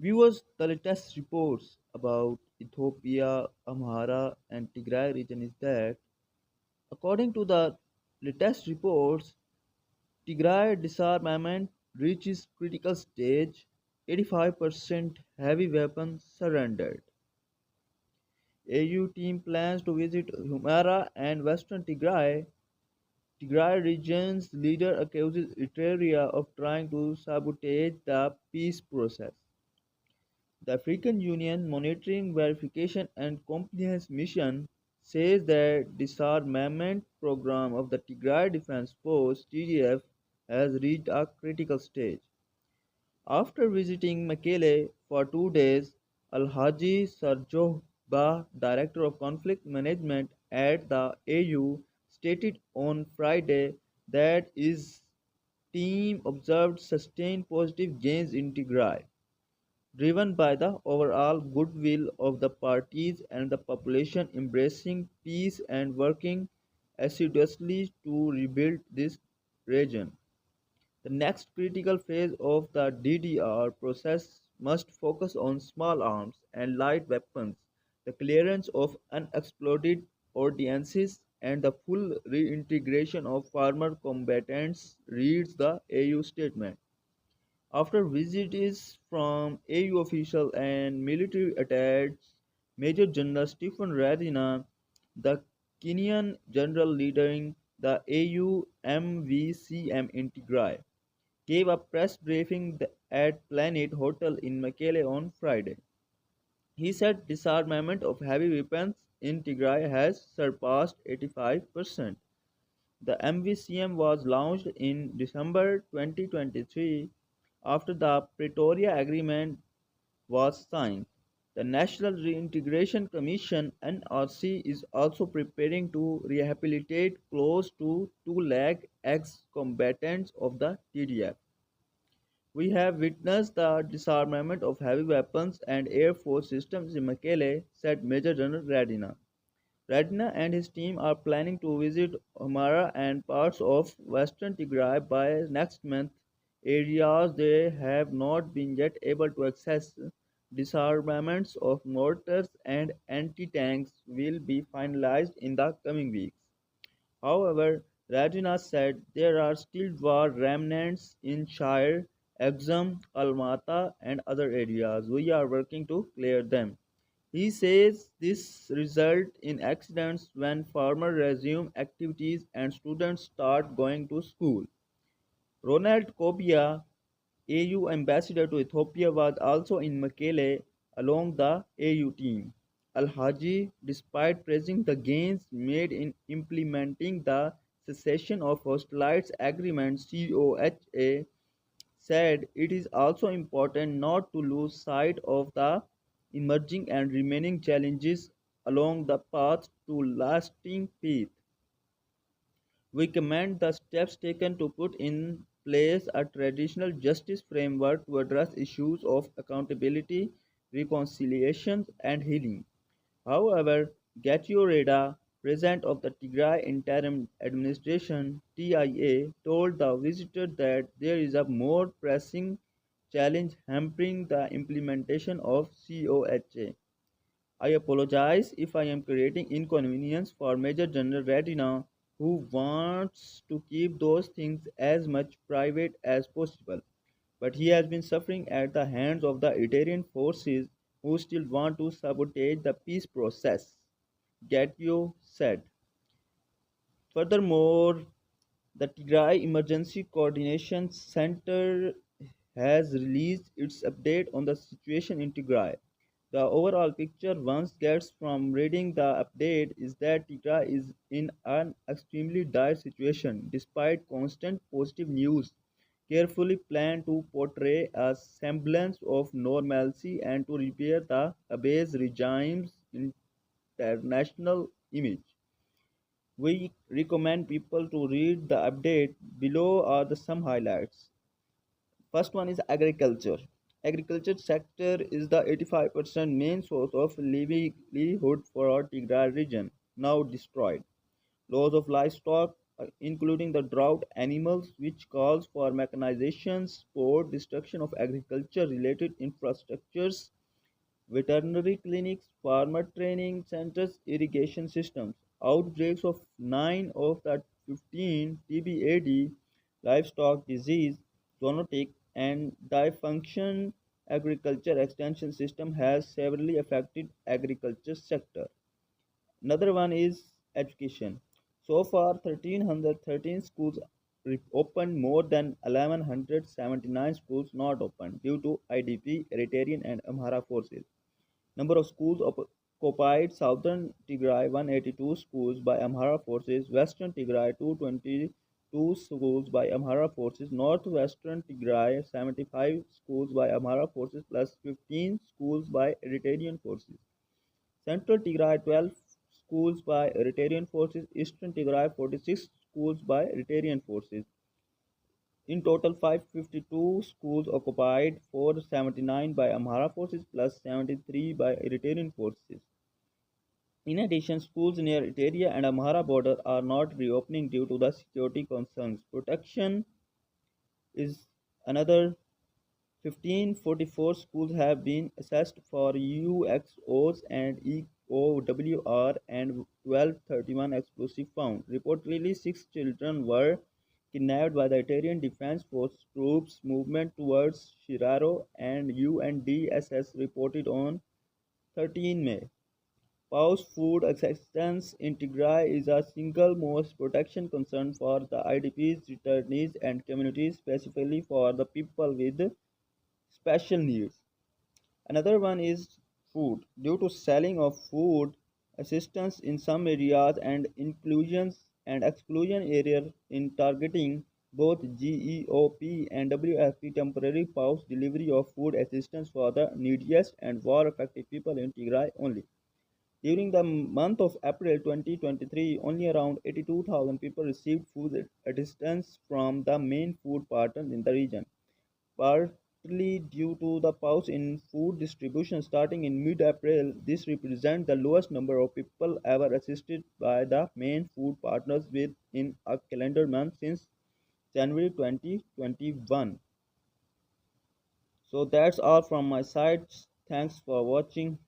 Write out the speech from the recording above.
Viewers, the latest reports about Ethiopia, Amhara, and Tigray region is that, according to the latest reports, Tigray disarmament reaches critical stage, 85% heavy weapons surrendered. AU team plans to visit Humera and western Tigray. Tigray region's leader accuses Eritrea of trying to sabotage the peace process. The African Union Monitoring, Verification and Compliance Mission says that disarmament program of the Tigray Defense Force (TDF) has reached a critical stage. After visiting Mekelle for 2 days, Alhaji Sarjoh Bah, Director of Conflict Management at the AU, stated on Friday that his team observed sustained positive gains in Tigray, driven by the overall goodwill of the parties and the population embracing peace and working assiduously to rebuild this region. The next critical phase of the DDR process must focus on small arms and light weapons, the clearance of unexploded ordnances, and the full reintegration of former combatants, reads the AU statement. After visits from AU officials and military attached, Major General Stephen Radina, the Kenyan general leading the AU MVCM in Tigray, gave a press briefing at Planet Hotel in Mekelle on Friday. He said disarmament of heavy weapons in Tigray has surpassed 85%. The MVCM was launched in December 2023 after the Pretoria Agreement was signed. The National Reintegration Commission (NRC) is also preparing to rehabilitate close to 2 lakh ex-combatants of the TDF. We have witnessed the disarmament of heavy weapons and air force systems in Mekelle, said Major General Radina. Radina and his team are planning to visit Amara and parts of western Tigray by next month, areas they have not been yet able to access. Disarmaments of mortars and anti-tanks will be finalized in the coming weeks. However, Radina said there are still war remnants in Shire, Exum, Almata, and other areas. We are working to clear them. He says this results in accidents when farmers resume activities and students start going to school. Ronald Kobia, AU ambassador to Ethiopia, was also in Mekelle along the AU team. Al-Haji, despite praising the gains made in implementing the cessation of hostilities agreement (COHA), said it is also important not to lose sight of the emerging and remaining challenges along the path to lasting peace. We commend the steps taken to put in place a traditional justice framework to address issues of accountability, reconciliation, and healing. However, Getachew Reda, president of the Tigray Interim Administration (TIA), told the visitor that there is a more pressing challenge hampering the implementation of COHA. I apologize if I am creating inconvenience for Major General Radina, who wants to keep those things as much private as possible. But he has been suffering at the hands of the Eritrean forces who still want to sabotage the peace process, Getachew said. Furthermore, the Tigray Emergency Coordination Center has released its update on the situation in Tigray. The overall picture one gets from reading the update is that Tigray is in an extremely dire situation despite constant positive news, carefully planned to portray a semblance of normalcy and to repair the abased regime's international image. We recommend people to read the update. Below are the some highlights. First one is agriculture. Agriculture sector is the 85% main source of livelihood for our Tigray region, now destroyed. Loss of livestock, including the drought animals, which calls for mechanization, sport, destruction of agriculture-related infrastructures, veterinary clinics, farmer training centers, irrigation systems. Outbreaks of 9 of the 15 TBAD, livestock disease, zoonotic, and dysfunction agriculture extension system has severely affected agriculture sector. Another one is education. So far, 1,313 schools opened, more than 1,179 schools not opened due to IDP, Eritrean, and Amhara forces. Number of schools occupied: Southern Tigray 182 schools by Amhara forces, Western Tigray 222 schools by Amhara forces, Northwestern Tigray 75 schools by Amhara forces plus 15 schools by Eritrean forces. Central Tigray 12 schools by Eritrean forces, Eastern Tigray 46 schools by Eritrean forces. In total, 552 schools occupied, 479 by Amhara forces plus 73 by Eritrean forces. In addition, schools near Eritrea and Amhara border are not reopening due to the security concerns. Protection is another. 1544 schools have been assessed for UXOs and EOWR, and 1231 explosives found. Reportedly, 6 children were kidnapped by the Eritrean Defense Force troops movement towards Shiraro, and UNDSS reported on 13 May. POW's food assistance in Tigray is a single most protection concern for the IDPs, returnees, and communities, specifically for the people with special needs. Another one is food. Due to selling of food assistance in some areas and inclusions and exclusion areas in targeting both GEOP and WFP, temporary pause delivery of food assistance for the neediest and war affected people in Tigray only. During the month of April 2023, only around 82,000 people received food assistance from the main food partners in the region, partly due to the pause in food distribution starting in mid-April. This represents the lowest number of people ever assisted by the main food partners within a calendar month since January 2021. So that's all from my side. Thanks for watching.